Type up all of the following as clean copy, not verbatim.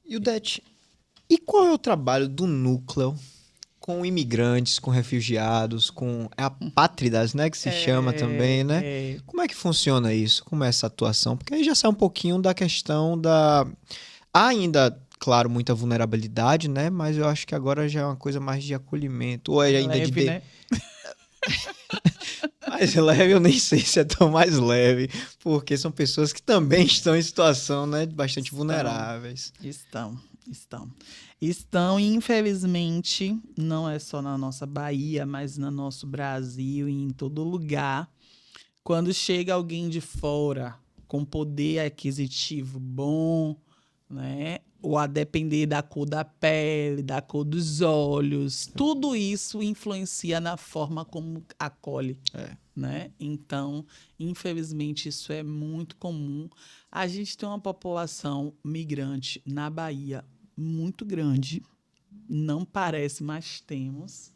Ildete, e qual é o trabalho do núcleo com imigrantes, com refugiados, com apátridas, né, que se chama também, né? Como é que funciona isso? Como é essa atuação? Porque aí já sai um pouquinho da questão da... Há ainda, claro, muita vulnerabilidade, né? Mas eu acho que agora já é uma coisa mais de acolhimento. Ou é mais ainda de... leve, né? Mais leve, eu nem sei se é tão mais leve, porque são pessoas que também estão em situação, né, bastante Estão, vulneráveis. estão. Estão, e infelizmente, não é só na nossa Bahia, mas no nosso Brasil e em todo lugar. Quando chega alguém de fora com poder aquisitivo bom, né? Ou a depender da cor da pele, da cor dos olhos, tudo isso influencia na forma como acolhe, É. né? Então, infelizmente, isso é muito comum. A gente tem uma população migrante na Bahia muito grande, não parece, mas temos.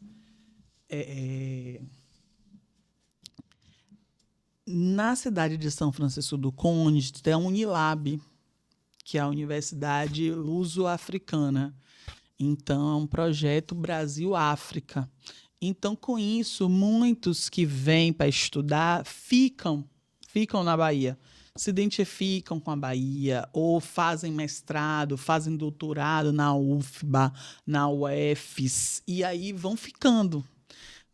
É, Na cidade de São Francisco do Conde, tem a Unilab, que é a Universidade Luso-Africana. Então, é um projeto Brasil-África. Então, com isso, muitos que vêm para estudar ficam na Bahia, se identificam com a Bahia, ou fazem mestrado, fazem doutorado na UFBA, na UFES, e aí vão ficando,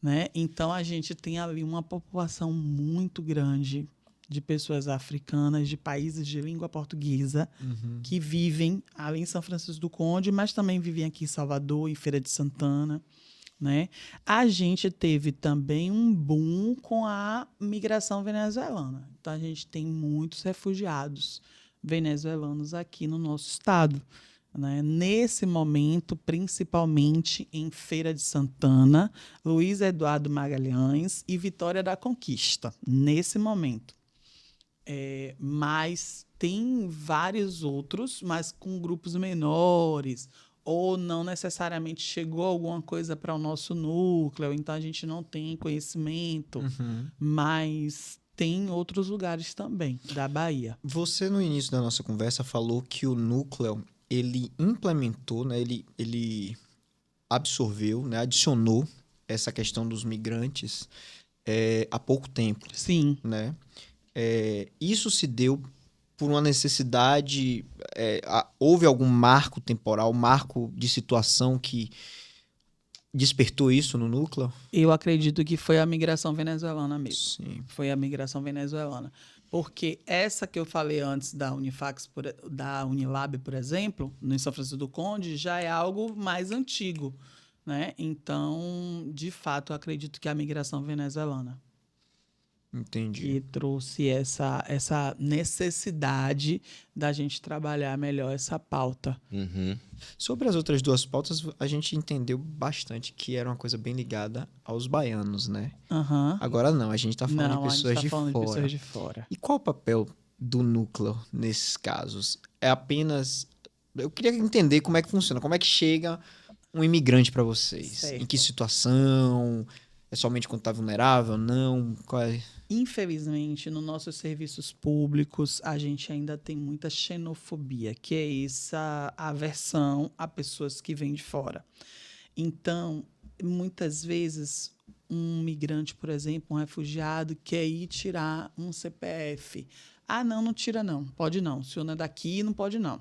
né? Então, a gente tem ali uma população muito grande de pessoas africanas, de países de língua portuguesa, Uhum. que vivem ali em São Francisco do Conde, mas também vivem aqui em Salvador, em Feira de Santana, né? A gente teve também um boom com a migração venezuelana. Então, a gente tem muitos refugiados venezuelanos aqui no nosso estado, né? Nesse momento, principalmente em Feira de Santana, Luiz Eduardo Magalhães e Vitória da Conquista, nesse momento. Mas tem vários outros, mas com grupos menores, ou não necessariamente chegou alguma coisa para o nosso núcleo, então a gente não tem conhecimento, Uhum. mas tem outros lugares também da Bahia. Você, no início da nossa conversa, falou que o núcleo, ele implementou, né, ele absorveu, né, adicionou essa questão dos migrantes há pouco tempo, Sim. né? Isso se deu por uma necessidade, houve algum marco temporal, marco de situação que despertou isso no núcleo? Eu acredito que foi a migração venezuelana mesmo. Sim. Foi a migração venezuelana. Porque essa que eu falei antes da da Unilab, por exemplo, no São Francisco do Conde, já é algo mais antigo, né? Então, de fato, eu acredito que é a migração venezuelana Entendi. que trouxe essa necessidade da gente trabalhar melhor essa pauta. Uhum. Sobre as outras duas pautas, a gente entendeu bastante que era uma coisa bem ligada aos baianos, né? Aham. Agora não, a gente tá falando de Não, a gente pessoas está de falando de fora. pessoas de fora. E qual o papel do núcleo nesses casos? É apenas... Eu queria entender como é que funciona, como é que chega um imigrante para vocês? Em que Certo. situação? É somente quando tá vulnerável? Não? Qual é? Infelizmente, nos nossos serviços públicos, a gente ainda tem muita xenofobia, que é essa aversão a pessoas que vêm de fora. Então, muitas vezes, um migrante, por exemplo, um refugiado, quer ir tirar um CPF. Ah, não, não tira não. Pode não. O senhor não é daqui, não pode não.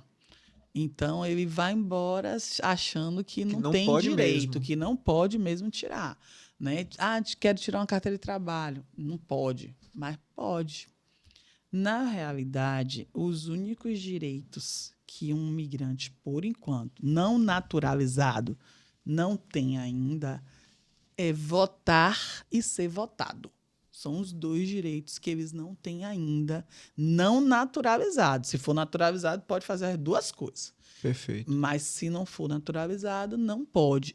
Então, ele vai embora achando que Que não não tem pode direito, mesmo. que não pode mesmo tirar. Né? Ah, quero tirar uma carteira de trabalho. Não pode, mas pode. Na realidade, os únicos direitos que um migrante, por enquanto, não naturalizado, não tem ainda é votar e ser votado. São os dois direitos que eles não têm ainda, não naturalizados. Se for naturalizado, pode fazer as duas coisas. Perfeito. Mas se não for naturalizado, não pode.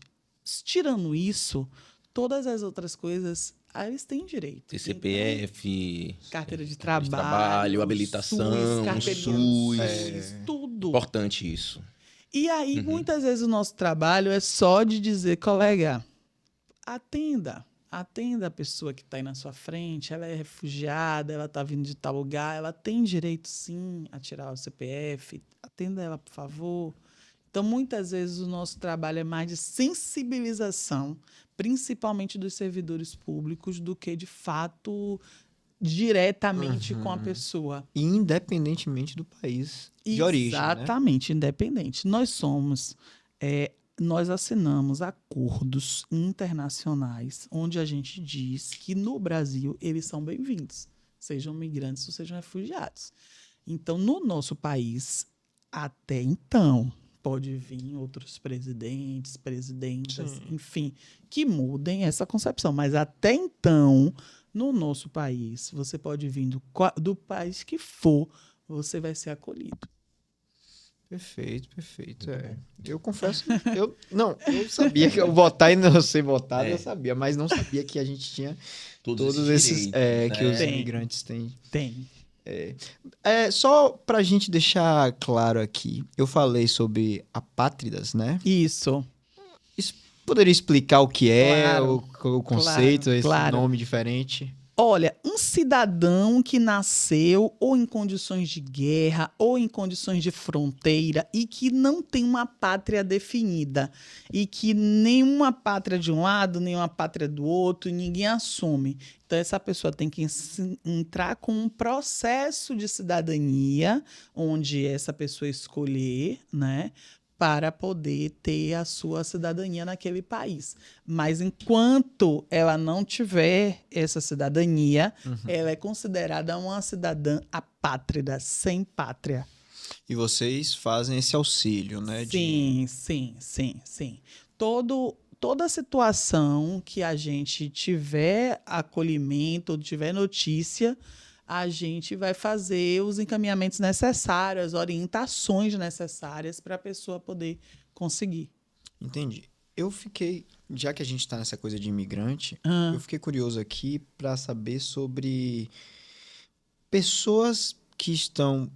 Tirando isso, todas as outras coisas, eles têm direito. Ter Então, CPF, carteira de carteira de trabalho, trabalho, SUS, habilitação, carteirinha do SUS. SUS, tudo. Importante isso. E aí, Uhum. muitas vezes, o nosso trabalho é só de dizer, colega, atenda. Atenda a pessoa que está aí na sua frente, ela é refugiada, ela está vindo de tal lugar, ela tem direito sim a tirar o CPF, atenda ela, por favor. Então, muitas vezes, o nosso trabalho é mais de sensibilização, principalmente dos servidores públicos, do que, de fato, diretamente com a pessoa. Independentemente do país de origem, né? Exatamente, independente. Nós assinamos acordos internacionais onde a gente diz que no Brasil eles são bem-vindos, sejam migrantes ou sejam refugiados. Então, no nosso país, até então, pode vir outros presidentes, presidentas, Sim. enfim, que mudem essa concepção. Mas até então, no nosso país, você pode vir do país que for, você vai ser acolhido. Perfeito, perfeito. Eu confesso, eu sabia que eu votar e não ser votado, eu sabia, mas não sabia que a gente tinha todos esses direitos, que os né? imigrantes têm. Tem. Só pra gente deixar claro aqui, eu falei sobre apátridas, né? Isso. Poderia explicar o que é, Claro, o conceito, esse claro. nome diferente? Olha, um cidadão que nasceu ou em condições de guerra ou em condições de fronteira e que não tem uma pátria definida e que nenhuma pátria de um lado, nenhuma pátria do outro, ninguém assume. Então, essa pessoa tem que entrar com um processo de cidadania, onde essa pessoa escolher, né, para poder ter a sua cidadania naquele país. Mas enquanto ela não tiver essa cidadania, ela é considerada uma cidadã apátrida, sem pátria. E vocês fazem esse auxílio, né? Sim. Toda situação que a gente tiver acolhimento, ou tiver notícia, a gente vai fazer os encaminhamentos necessários, as orientações necessárias para a pessoa poder conseguir. Entendi. Eu fiquei, já que a gente está nessa coisa de imigrante, eu fiquei curioso aqui para saber sobre pessoas que estão,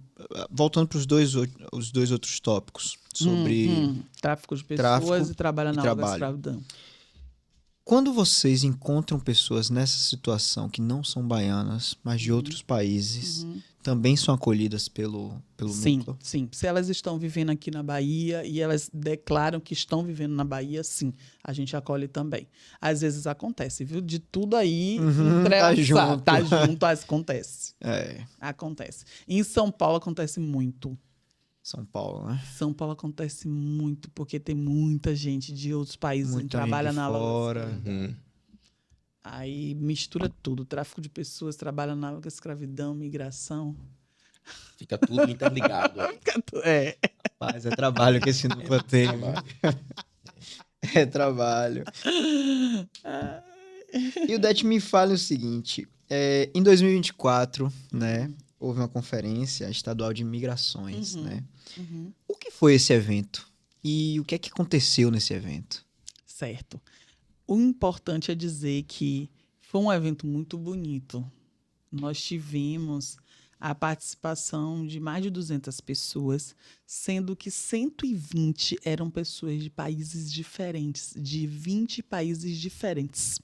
voltando para os dois outros tópicos, sobre tráfico de pessoas e trabalho na trabalho. escravidão. Quando vocês encontram pessoas nessa situação que não são baianas, mas de outros países, também são acolhidas pelo núcleo? Sim. Se elas estão vivendo aqui na Bahia e elas declaram que estão vivendo na Bahia, sim, a gente acolhe também. Às vezes acontece, viu? De tudo aí, tá junto, acontece. Acontece. Em São Paulo acontece muito. São Paulo, né? São Paulo acontece muito, porque tem muita gente de outros países que trabalha na fora. Aí mistura tudo, tráfico de pessoas, trabalha na escravidão, migração. Fica tudo interligado. Rapaz, é trabalho que esse núcleo tem. É trabalho. E o Det me fala o seguinte, em 2024, né, houve uma conferência estadual de migrações, né? O que foi esse evento? E o que é que aconteceu nesse evento? Certo. O importante é dizer que foi um evento muito bonito. Nós tivemos a participação de mais de 200 pessoas, sendo que 120 eram pessoas de países diferentes, de 20 países diferentes.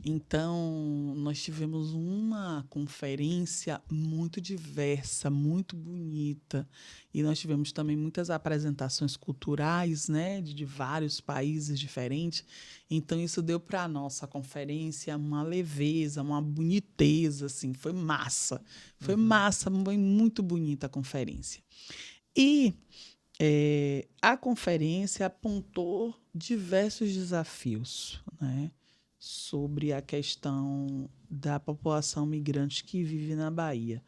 Então, nós tivemos uma conferência muito diversa, muito bonita. E nós tivemos também muitas apresentações culturais, né, de vários países diferentes. Então, isso deu para a nossa conferência uma leveza, uma boniteza, assim. Foi massa. Foi massa, foi muito bonita a conferência. E a conferência apontou diversos desafios, né, sobre a questão da população migrante que vive na Bahia.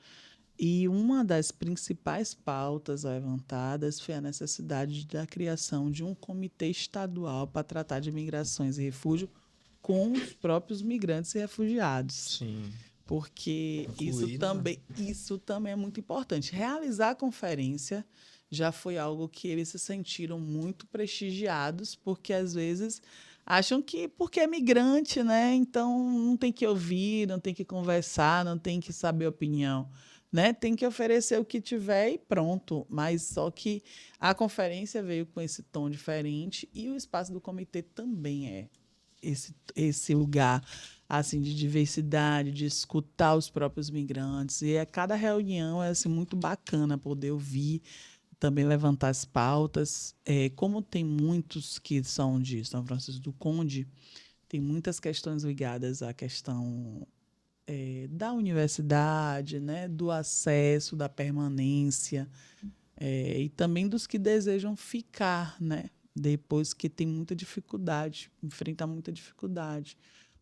E uma das principais pautas levantadas foi a necessidade da criação de um comitê estadual para tratar de migrações e refúgio com os próprios migrantes e refugiados. Sim. Porque isso também é muito importante. Realizar a conferência já foi algo que eles se sentiram muito prestigiados, porque às vezes acham que porque é migrante, né? Então não tem que ouvir, não tem que conversar, não tem que saber a opinião, né? Tem que oferecer o que tiver e pronto. Mas só que a conferência veio com esse tom diferente e o espaço do comitê também é esse lugar assim de diversidade, de escutar os próprios migrantes. E cada reunião é assim muito bacana poder ouvir também levantar as pautas. Como tem muitos que são de São Francisco do Conde, tem muitas questões ligadas à questão da universidade, né, do acesso, da permanência, e também dos que desejam ficar, né, depois que tem muita dificuldade, enfrenta muita dificuldade,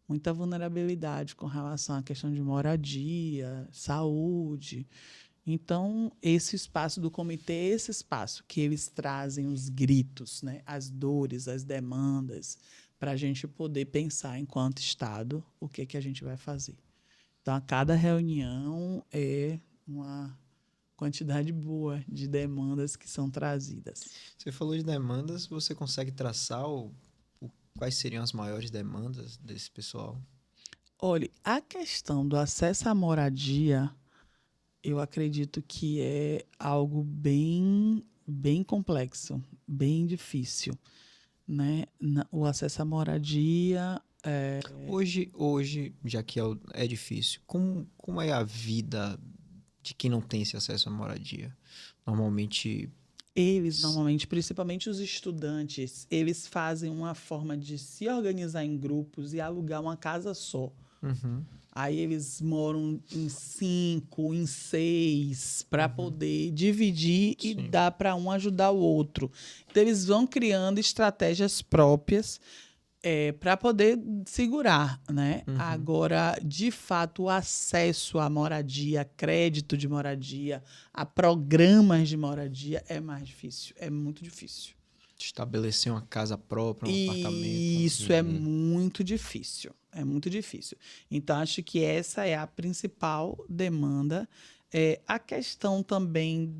muita vulnerabilidade com relação à questão de moradia, saúde. Então, esse espaço do comitê é esse espaço que eles trazem os gritos, né, as dores, as demandas, para a gente poder pensar, enquanto Estado, o que a gente vai fazer. Então, a cada reunião é uma quantidade boa de demandas que são trazidas. Você falou de demandas, você consegue traçar quais seriam as maiores demandas desse pessoal? Olha, a questão do acesso à moradia, eu acredito que é algo bem, bem complexo, bem difícil, né? O acesso à moradia... Hoje, já que é difícil, como é a vida de quem não tem esse acesso à moradia? Normalmente, principalmente os estudantes, eles fazem uma forma de se organizar em grupos e alugar uma casa só. Uhum. Aí eles moram em 5, em 6, para poder dividir e dar para um ajudar o outro. Então, eles vão criando estratégias próprias para poder segurar, né? Uhum. Agora, de fato, o acesso à moradia, crédito de moradia, a programas de moradia é mais difícil, é muito difícil. Estabelecer uma casa própria, um apartamento. Isso é muito difícil, é muito difícil. Então, acho que essa é a principal demanda. A questão também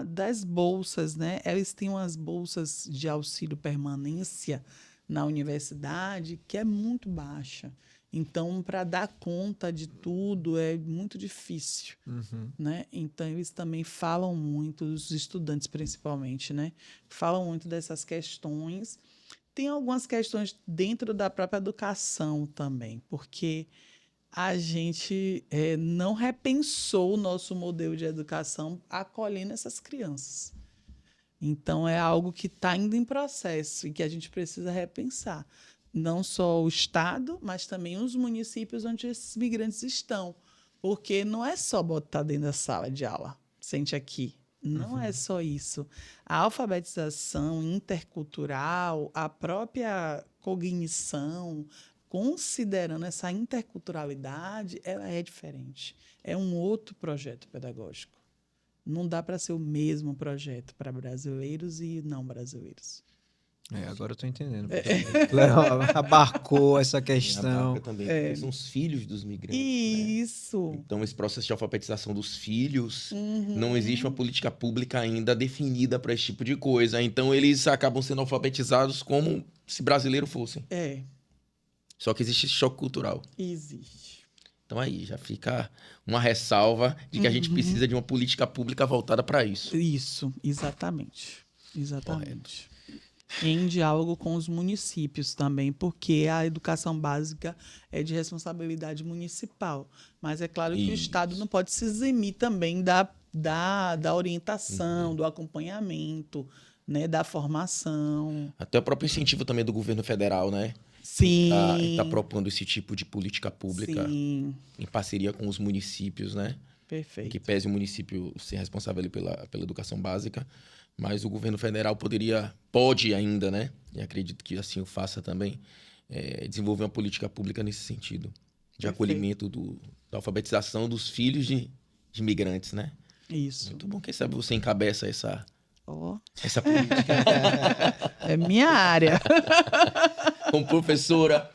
das bolsas, né? Eles têm umas bolsas de auxílio permanência na universidade que é muito baixa. Então, para dar conta de tudo é muito difícil. Né? Então, eles também falam muito, os estudantes principalmente, né? Falam muito dessas questões. Tem algumas questões dentro da própria educação também, porque a gente não repensou o nosso modelo de educação acolhendo essas crianças. Então, é algo que está ainda em processo e que a gente precisa repensar. Não só o Estado, mas também os municípios onde esses migrantes estão. Porque não é só botar dentro da sala de aula, sente aqui. Não é só isso. A alfabetização intercultural, a própria cognição, considerando essa interculturalidade, ela é diferente. É um outro projeto pedagógico. Não dá para ser o mesmo projeto para brasileiros e não brasileiros. Agora eu estou entendendo. Léo abarcou essa questão. Abarca também, porque são os filhos dos migrantes. Isso. Né? Então, esse processo de alfabetização dos filhos, não existe uma política pública ainda definida para esse tipo de coisa. Então, eles acabam sendo alfabetizados como se brasileiros fossem. Só que existe esse choque cultural. Existe. Então, aí já fica uma ressalva de que a gente precisa de uma política pública voltada para isso. Isso, exatamente. Exatamente. Em diálogo com os municípios também, porque a educação básica é de responsabilidade municipal. Mas é claro que o Estado não pode se eximir também da orientação, do acompanhamento, né, da formação. Até o próprio incentivo também do governo federal, né? Sim. Está propondo esse tipo de política pública em parceria com os municípios, né? Perfeito. Que pese o município ser responsável ali pela educação básica, mas o governo federal pode ainda, né? E acredito que assim o faça também, desenvolver uma política pública nesse sentido, de acolhimento da alfabetização dos filhos de imigrantes, né? Isso. Muito bom, quem sabe você encabeça essa política. É minha área. Como professora.